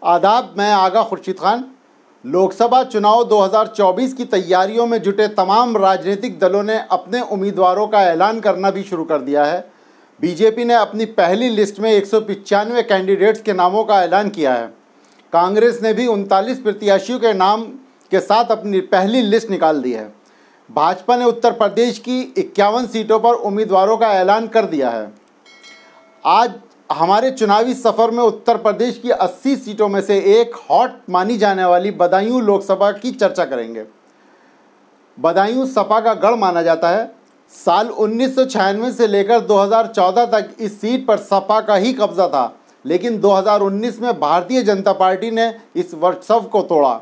आदाब, मैं आगा खुर्शीद खान। लोकसभा चुनाव 2024 की तैयारियों में जुटे तमाम राजनीतिक दलों ने अपने उम्मीदवारों का ऐलान करना भी शुरू कर दिया है। बीजेपी ने अपनी पहली लिस्ट में 195 कैंडिडेट्स के नामों का ऐलान किया है। कांग्रेस ने भी 39 प्रत्याशियों के नाम के साथ अपनी पहली लिस्ट निकाल दी है। भाजपा ने उत्तर प्रदेश की 51 सीटों पर उम्मीदवारों का ऐलान कर दिया है। आज हमारे चुनावी सफ़र में उत्तर प्रदेश की 80 सीटों में से एक हॉट मानी जाने वाली बदायूं लोकसभा की चर्चा करेंगे। बदायूं सपा का गढ़ माना जाता है। साल 1996 से लेकर 2014 तक इस सीट पर सपा का ही कब्जा था, लेकिन 2019 में भारतीय जनता पार्टी ने इस वर्चस्व को तोड़ा।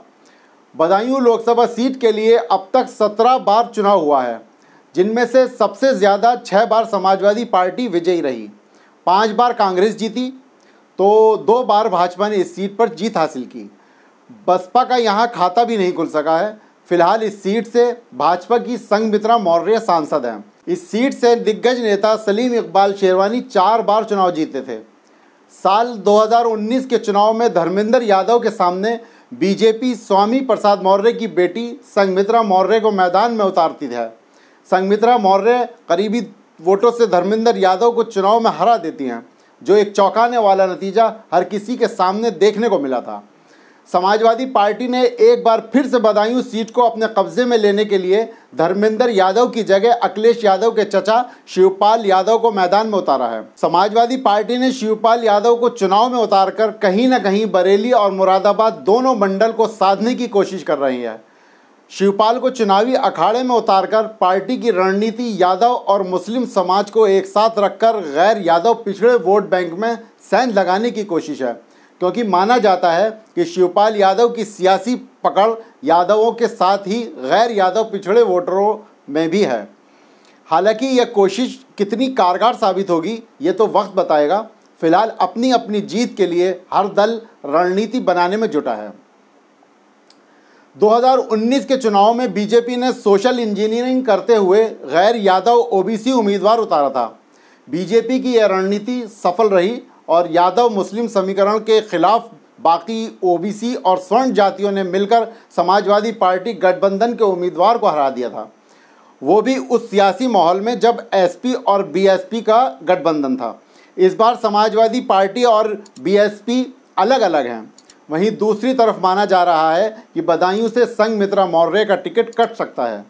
बदायूं लोकसभा सीट के लिए अब तक 17 बार चुनाव हुआ है, जिनमें से सबसे ज़्यादा 6 बार समाजवादी पार्टी विजयी रही, 5 बार कांग्रेस जीती तो 2 बार भाजपा ने इस सीट पर जीत हासिल की। बसपा का यहाँ खाता भी नहीं खुल सका है। फिलहाल इस सीट से भाजपा की संघमित्रा मौर्य सांसद हैं। इस सीट से दिग्गज नेता सलीम इकबाल शेरवानी 4 बार चुनाव जीते थे। साल 2019 के चुनाव में धर्मेंद्र यादव के सामने बीजेपी स्वामी प्रसाद मौर्य की बेटी संघमित्रा मौर्य को मैदान में उतारती है। संघमित्रा मौर्य करीबी वोटों से धर्मेंद्र यादव को चुनाव में हरा देती हैं, जो एक चौंकाने वाला नतीजा हर किसी के सामने देखने को मिला था। समाजवादी पार्टी ने एक बार फिर से बदायूं सीट को अपने कब्जे में लेने के लिए धर्मेंद्र यादव की जगह अखिलेश यादव के चचा शिवपाल यादव को मैदान में उतारा है। समाजवादी पार्टी ने शिवपाल यादव को चुनाव में उतारकर कहीं न कहीं बरेली और मुरादाबाद दोनों मंडल को साधने की कोशिश कर रही है। शिवपाल को चुनावी अखाड़े में उतारकर पार्टी की रणनीति यादव और मुस्लिम समाज को एक साथ रखकर गैर यादव पिछड़े वोट बैंक में सेंध लगाने की कोशिश है, क्योंकि माना जाता है कि शिवपाल यादव की सियासी पकड़ यादवों के साथ ही गैर यादव पिछड़े वोटरों में भी है। हालांकि यह कोशिश कितनी कारगर साबित होगी ये तो वक्त बताएगा। फिलहाल अपनी अपनी जीत के लिए हर दल रणनीति बनाने में जुटा है। 2019 के चुनाव में बीजेपी ने सोशल इंजीनियरिंग करते हुए गैर यादव ओबीसी उम्मीदवार उतारा था। बीजेपी की यह रणनीति सफल रही और यादव मुस्लिम समीकरण के खिलाफ बाकी ओबीसी और स्वर्ण जातियों ने मिलकर समाजवादी पार्टी गठबंधन के उम्मीदवार को हरा दिया था, वो भी उस सियासी माहौल में जब एसपी और बीएसपी का गठबंधन था। इस बार समाजवादी पार्टी और बीएसपी अलग अलग हैं। वहीं दूसरी तरफ माना जा रहा है कि बदायूं से संघमित्रा मौर्य का टिकट कट सकता है।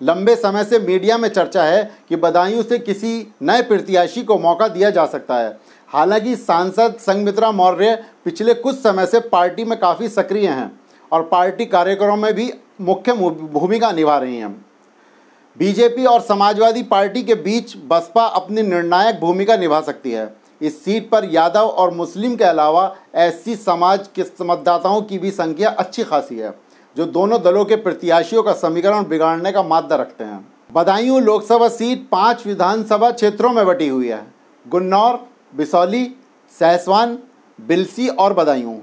लंबे समय से मीडिया में चर्चा है कि बदायूं से किसी नए प्रत्याशी को मौका दिया जा सकता है। हालांकि सांसद संघमित्रा मौर्य पिछले कुछ समय से पार्टी में काफ़ी सक्रिय हैं और पार्टी कार्यक्रमों में भी मुख्य भूमिका निभा रही हैं। बीजेपी और समाजवादी पार्टी के बीच बसपा अपनी निर्णायक भूमिका निभा सकती है। इस सीट पर यादव और मुस्लिम के अलावा एससी समाज के मतदाताओं की भी संख्या अच्छी खासी है, जो दोनों दलों के प्रत्याशियों का समीकरण बिगाड़ने का मादा रखते हैं। बदायूं लोकसभा सीट 5 विधानसभा क्षेत्रों में बटी हुई है: गुन्नौर, बिसौली, सहसवान, बिलसी और बदायूं।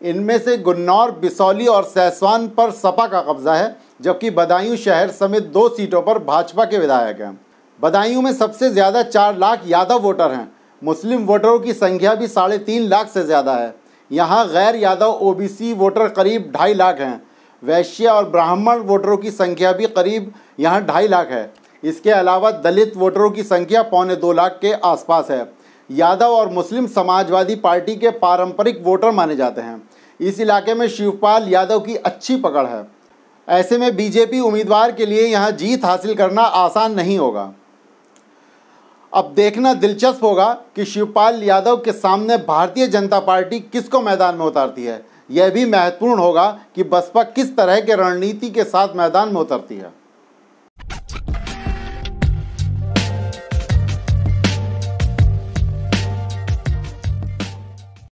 इनमें से गुन्नौर, बिसौली और सहसवान पर सपा का कब्जा है, जबकि बदायूं शहर समेत 2 सीटों पर भाजपा के विधायक हैं। बदायूं में सबसे ज़्यादा 4 लाख यादव वोटर हैं। मुस्लिम वोटरों की संख्या भी 3.5 लाख से ज़्यादा है। यहाँ गैर यादव ओबीसी वोटर करीब 2.5 लाख हैं। वैश्य और ब्राह्मण वोटरों की संख्या भी करीब यहाँ 2.5 लाख है। इसके अलावा दलित वोटरों की संख्या 1.25 लाख के आसपास है। यादव और मुस्लिम समाजवादी पार्टी के पारंपरिक वोटर माने जाते हैं। इस इलाके में शिवपाल यादव की अच्छी पकड़ है। ऐसे में बीजेपी उम्मीदवार के लिए यहाँ जीत हासिल करना आसान नहीं होगा। अब देखना दिलचस्प होगा कि शिवपाल यादव के सामने भारतीय जनता पार्टी किसको मैदान में उतारती है। यह भी महत्वपूर्ण होगा कि बसपा किस तरह के रणनीति के साथ मैदान में उतरती है।